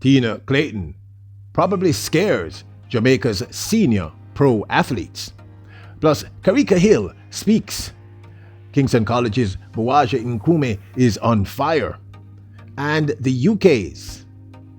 Clayton probably scares Jamaica's senior pro athletes. Plus, Karika Hill speaks. Kingston College's Nkrumie is on fire. And the UK's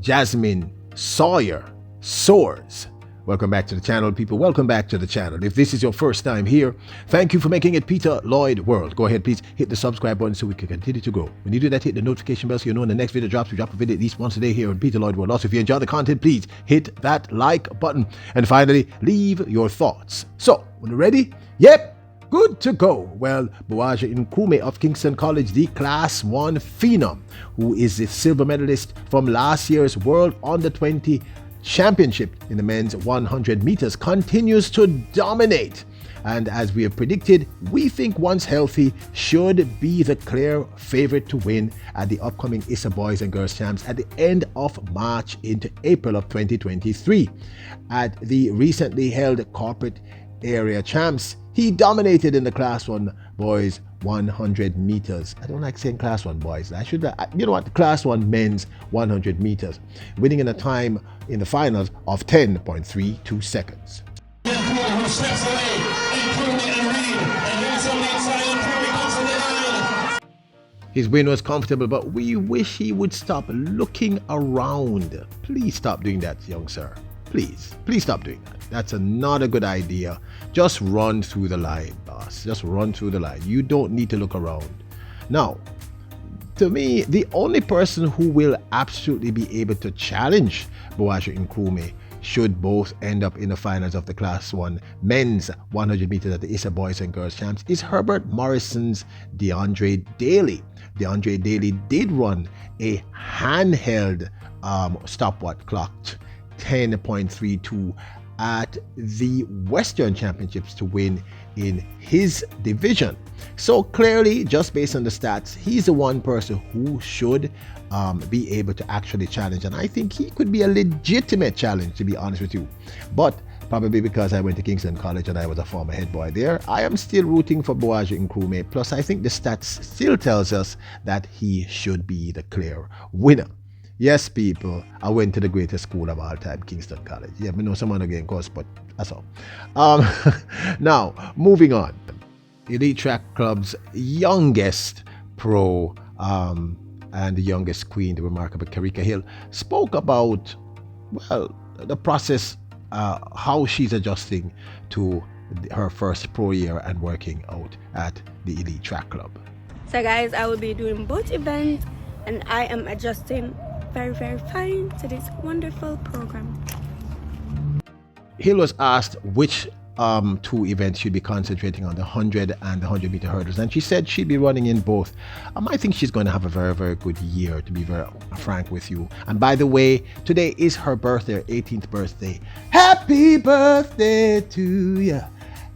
Jasmine Sawyer soars. Welcome back to the channel, people. Welcome back to the channel. If this is your first time here, thank you for making it Peter Lloyd World. Go ahead, please hit the subscribe button so we can continue to grow. When you do that, hit the notification bell so you know when the next video drops. We drop a video at least once a day here on Peter Lloyd World. Also, if you enjoy the content, please hit that like button. And finally, leave your thoughts. So, when you're ready, yep, good to go. Well, Nkrumie of Kingston College, the Class 1 phenom, who is the silver medalist from last year's World Under-20 Championship in the men's 100 meters, continues to dominate. And as we have predicted, we think once healthy should be the clear favorite to win at the upcoming ISA Boys and Girls Champs at the end of March into April of 2023. At the recently held corporate area champs, he dominated in the Class 1 boys 100 meters. I don't like saying Class 1 boys. I should, you know what, Class 1 men's 100 meters, winning in a time in the finals of 10.32 seconds. His win was comfortable, but we wish he would stop looking around. Please stop doing that, young sir. Please stop doing that. That's not a good idea. Just run through the line, boss. Just run through the line. You don't need to look around. Now, to me, the only person who will absolutely be able to challenge Nkrumie, should both end up in the finals of the Class 1 men's 100 meters at the ISA Boys and Girls Champs, is Herbert Morrison's DeAndre Daly. DeAndre Daly did run a handheld stopwatch clocked 10.32 at the Western Championships to win in his division. So clearly, just based on the stats, he's the one person who should be able to actually challenge, and I think he could be a legitimate challenge, to be honest with you. But probably because I went to Kingston College and I was a former head boy there, I am still rooting for Nkrumie. Plus, I think the stats still tells us that he should be the clear winner. Yes, people, I went to the greatest school of all time, Kingston College. Yeah, we know someone again, course, but that's all. Now, moving on. Elite Track Club's youngest pro and the youngest queen, the remarkable Karika Hill, spoke about, well, the process, how she's adjusting to her first pro year and working out at the Elite Track Club. So guys, I will be doing both events and I am adjusting very fine to this wonderful program. Hill was asked which two events she'd be concentrating on, the 100 and the 100 meter hurdles, and she said she'd be running in both. I think she's going to have a very good year, to be very frank with you. And by the way, today is her birthday, her 18th birthday. Happy birthday to ya.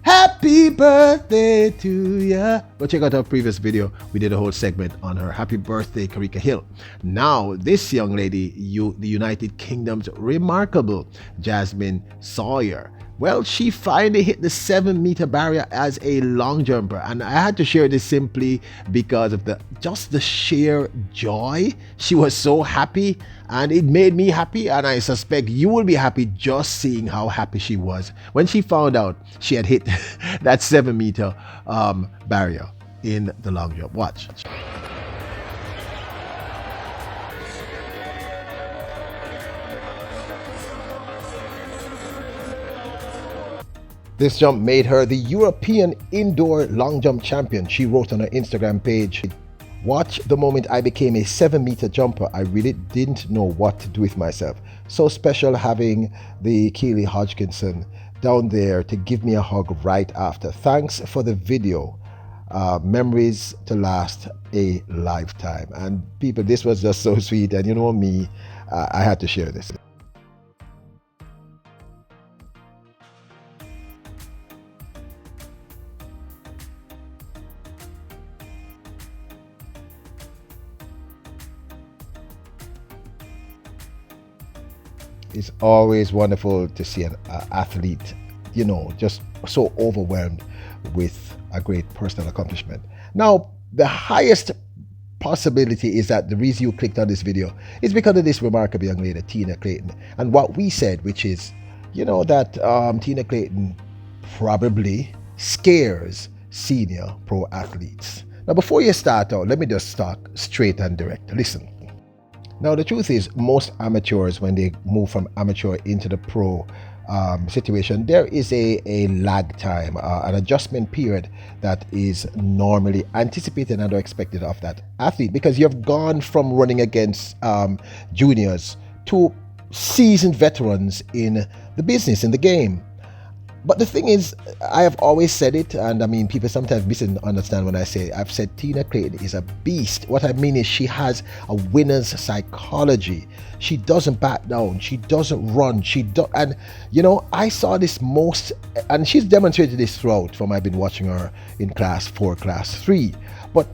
Happy birthday to ya. Go check out our previous video. We did a whole segment on her. Happy birthday, Karika Hill. Now, this young lady, the United Kingdom's remarkable Jasmine Sawyer, well, she finally hit the 7-meter barrier as a long jumper, and I had to share this simply because of just the sheer joy. She was so happy, and it made me happy, and I suspect you will be happy just seeing how happy she was when she found out she had hit that 7-meter barrier in the long jump. Watch. This jump made her the European indoor long jump champion. She wrote on her Instagram page, "Watch the moment I became a 7-meter jumper. I really didn't know what to do with myself. So special having the Keely Hodgkinson down there to give me a hug right after. Thanks for the video. Memories to last a lifetime." And people, this was just so sweet. And you know me, I had to share this. It's always wonderful to see an athlete, you know, just so overwhelmed with a great personal accomplishment. Now, the highest possibility is that the reason you clicked on this video is because of this remarkable young lady, Tina Clayton, and what we said, which is, that Tina Clayton probably scares senior pro athletes. Now, before you start out, let me just talk straight and direct. Listen. Now, the truth is, most amateurs, when they move from amateur into the pro situation, there is a lag time, an adjustment period that is normally anticipated and or expected of that athlete, because you've gone from running against juniors to seasoned veterans in the business, in the game. But the thing is, I have always said it, and I mean, people sometimes misunderstand when I say it. I've said Tina Clayton is a beast. What I mean is she has a winner's psychology. She doesn't back down. She doesn't run. And I saw this most, and she's demonstrated this throughout from I've been watching her in class 4, class 3. But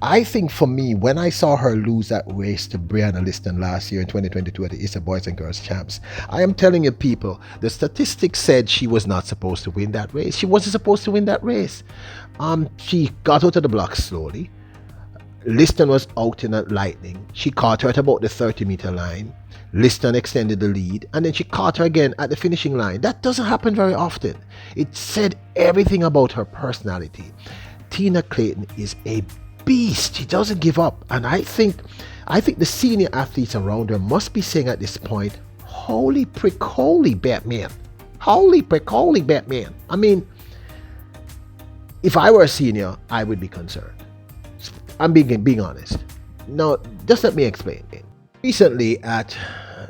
I think for me, when I saw her lose that race to Brianna Liston last year in 2022 at the ISA Boys and Girls Champs, I am telling you people, the statistics said she was not supposed to win that race. She wasn't supposed to win that race. She got out of the block slowly. Liston was out in a lightning. She caught her at about the 30-meter line. Liston extended the lead, and then she caught her again at the finishing line. That doesn't happen very often. It said everything about her personality. Tina Clayton is a beast. She doesn't give up, and I think the senior athletes around her must be saying at this point, holy prick, holy Batman, holy prick, holy Batman. I mean, if I were a senior, I would be concerned. I'm being honest. Now, just let me explain. Recently at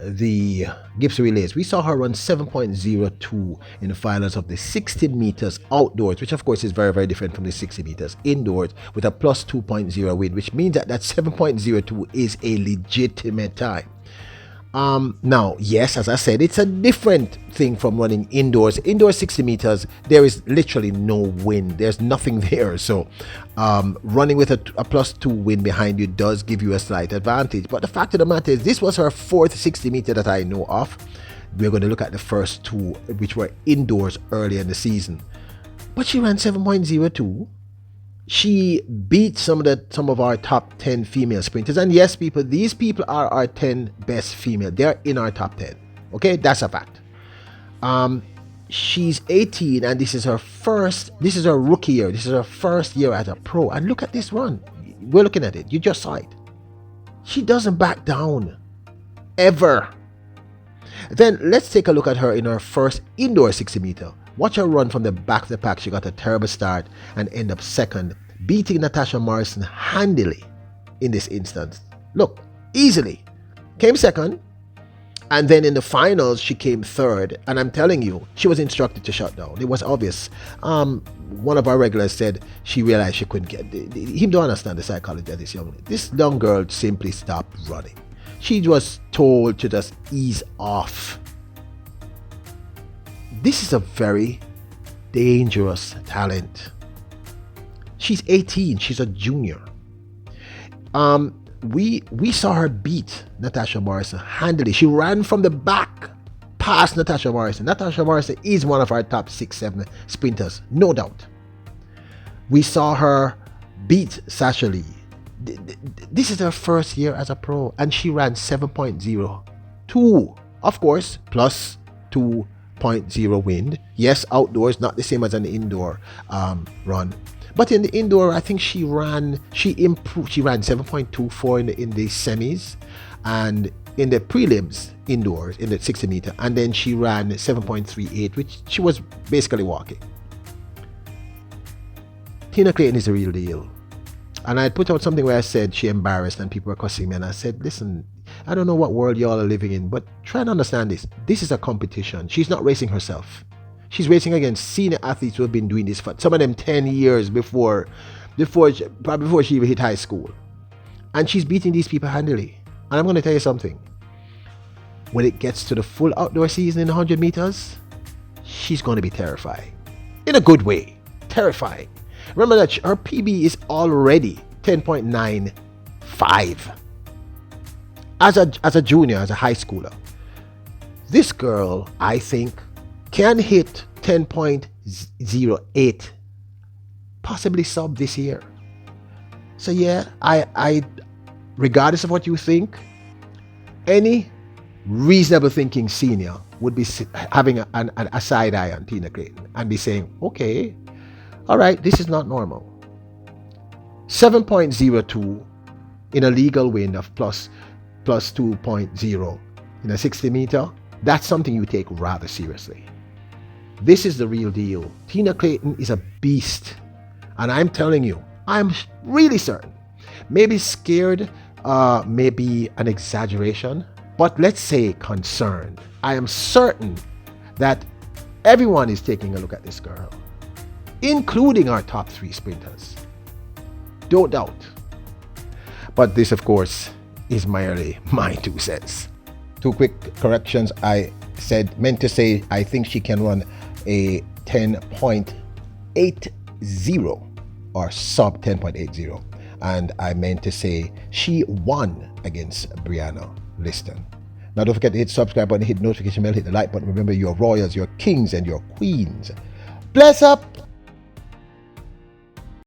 the Gibson Relays, we saw her run 7.02 in the finals of the 60 meters outdoors, which of course is very, very different from the 60 meters indoors, with a plus 2.0 win, which means that 7.02 is a legitimate time. Now, yes, as I said, it's a different thing from running indoors. Indoors 60 meters, there is literally no wind. There's nothing there. So running with a plus 2 wind behind you does give you a slight advantage. But the fact of the matter is, this was her 4th 60 meter that I know of. We're going to look at the first 2, which were indoors earlier in the season. But she ran 7.02. She beat some of our top 10 female sprinters, and yes, people, these people are our 10 best female. They're in our top 10. Okay, that's a fact. She's 18, and this is her rookie year. This is her first year as a pro. And look at this run. We're looking at it. You just saw it. She doesn't back down ever. Then let's take a look at her in her first indoor 60 meter. Watch her run from the back of the pack. She got a terrible start and end up second, beating Natasha Morrison handily in this instance. Look, easily. Came second, and then in the finals, she came third. And I'm telling you, she was instructed to shut down. It was obvious. One of our regulars said she realized she couldn't get... He don't understand the psychology of this young girl simply stopped running. She was told to just ease off. This is a very dangerous talent. She's 18. She's a junior. We saw her beat Natasha Morrison handily. She ran from the back past Natasha Morrison. Natasha Morrison is one of our top 6-7 sprinters, no doubt. We saw her beat Sasha Lee. This is her first year as a pro, and she ran 7.02. Of course, plus 2.0 wind. Yes, outdoors, not the same as an indoor run. But in the indoor, I think she improved. She ran 7.24 in the semis, and in the prelims indoors in the 60 meter, and then she ran 7.38, which she was basically walking. Tina Clayton is a real deal. And I put out something where I said she embarrassed and people were cussing me, and I said, listen, I don't know what world y'all are living in, but try and understand this. This is a competition. She's not racing herself. She's racing against senior athletes who have been doing this for some of them 10 years before she even hit high school. And she's beating these people handily. And I'm going to tell you something. When it gets to the full outdoor season in 100 meters, she's going to be terrifying. In a good way. Terrifying. Remember that her PB is already 10.95. As a junior, as a high schooler. This girl, I think, can hit 10.08, possibly sub this year. So yeah, I regardless of what you think, any reasonable thinking senior would be having a side eye on Tina Clayton and be saying, okay, all right, this is not normal. 7.02 in a legal wind of plus 2.0 in a 60 meter, that's something you take rather seriously. This is the real deal. Tina Clayton is a beast. And I'm telling you, I'm really certain. Maybe scared, maybe an exaggeration, but let's say concerned. I am certain that everyone is taking a look at this girl, including our top 3 sprinters. Don't doubt. But this, of course, is merely my 2 cents. 2 quick corrections. I meant to say I think she can run a 10.80 or sub 10.80. And I meant to say she won against Brianna Liston. Now don't forget to hit subscribe button, hit notification bell, hit the like button. Remember, you're royals, you're kings, and you're queens. Bless up!